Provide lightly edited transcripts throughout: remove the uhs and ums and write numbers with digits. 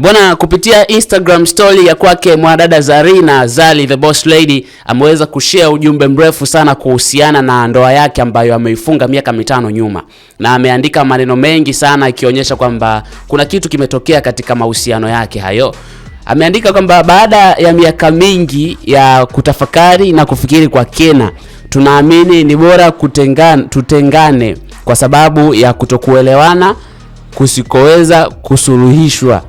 Bwana, kupitia Instagram story ya kwake mwanadada Zarina Zari the Boss Lady ameweza kushare ujumbe mrefu sana kuhusiana na ndoa yake ambayo ameifunga miaka 5 nyuma. Na ameandika maneno mengi sana ikionyesha kwamba kuna kitu kimetokea katika mahusiano yake hayo. Ameandika kwamba baada ya miaka mingi ya kutafakari na kufikiri kwa kina, tunaamini ni bora tutengane kwa sababu ya kutokuelewana kusikoweza kusuluhishwa.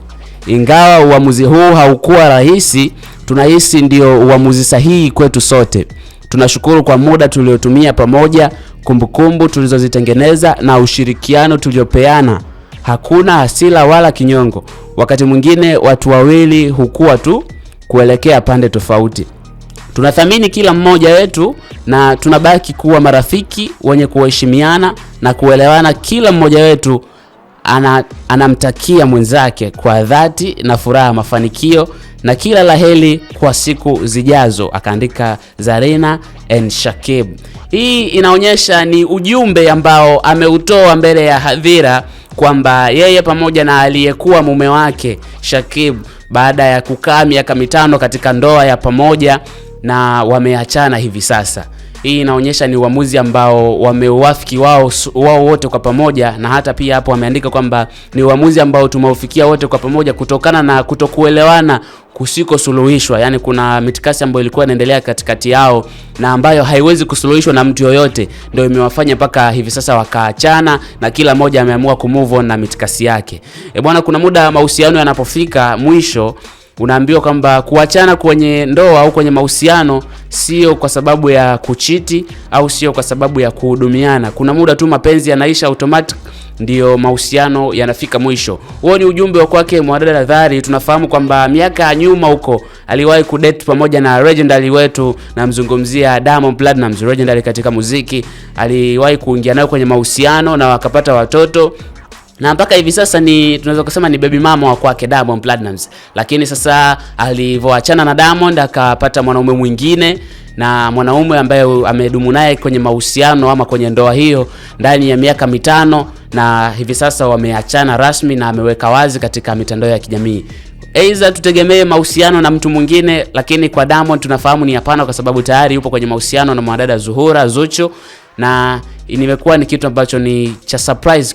Ingawa uamuzi huu haukuwa rahisi, tunahisi ndio uamuzi sahihi kwetu sote. Tunashukuru kwa muda tuliotumia pamoja, kumbukumbu tulizozitengeneza na ushirikiano tuliopeana. Hakuna hasira wala kinyongo. Wakati mwingine watu wawili hukua tu kuelekea pande tofauti. Tunathamini kila mmoja wetu na tunabaki kuwa marafiki wenye kuheshimiana na kuelewana. Kila mmoja wetu anamtakia mwenzake kwa dhati na furaha, mafanikio na kila laheri kwa siku zijazo, akaandika Zarina and Shakib. Hii inaonyesha ni ujumbe ambao ameutoa mbele ya hadhira kwamba yeye pamoja na aliyekuwa mume wake Shakib, baada ya kukaa miaka 5 katika ndoa ya pamoja na wameachana hivi sasa. Hii inaonyesha ni uamuzi ambao wameuafiki wao wote kwa pamoja, na hata pia hapo wameandika kwamba ni uamuzi ambao tumeufikia wote kwa pamoja kutokana na kutokuelewana kusiko suluhishwa. Yani kuna mitikasi ambayo ilikuwa inaendelea katikati yao na ambayo haiwezi kusuluhishwa na mtu yoyote, ndio imewafanya mpaka hivi sasa wakaachana na kila mmoja ameamua kumove on na mitikasi yake. Bwana, kuna muda mahusiano yanapofika mwisho unaambiwa kwamba kuachana kwenye ndoa au kwenye mahusiano sio kwa sababu ya kuchiti au sio kwa sababu ya kuhudumiana. Kuna muda tu mapenzi yanaisha automatic, ndio mahusiano yanafika mwisho. Huo ni ujumbe wa kwake mwanadada Zari. Tunafahamu kwamba miaka ya nyuma huko aliwahi kudate pamoja na legendary wetu, na mzungumzia Diamond Platnumz, legendary katika muziki. Aliwahi kuingia nayo kwenye mahusiano na wakapata watoto, na mpaka hivi sasa tunaweza kusema ni baby mama wa kwake Diamond Platnumz. Lakini sasa alivyoachana na Diamond akapata mwanaume mwingine, na mwanaume ambaye amedumu naye kwenye mahusiano ama kwenye ndoa hiyo ndani ya miaka 5, na hivi sasa wameachana rasmi na ameweka wazi katika mitandao ya kijamii. Aidha tutegemee mahusiano na mtu mwingine, lakini kwa Diamond tunafahamu ni hapana, kwa sababu tayari yupo kwenye mahusiano na mwanadada Zuchu, na nimekuwa ni kitu ambacho ni cha surprise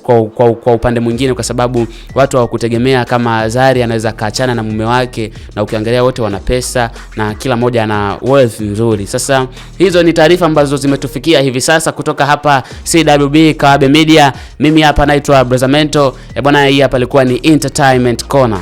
kwa upande mwingine, kwa sababu watu hawakutegemea kama Zari anaweza kaachana na mume wake, na ukiangalia wote wana pesa na kila mmoja ana wealth nzuri. Sasa hizo ni taarifa ambazo zimetufikia hivi sasa kutoka hapa CWB Kawabe Media. Mimi hapa naitwa Brazamento. Bwana, hii hapa ilikuwa ni Entertainment Corner.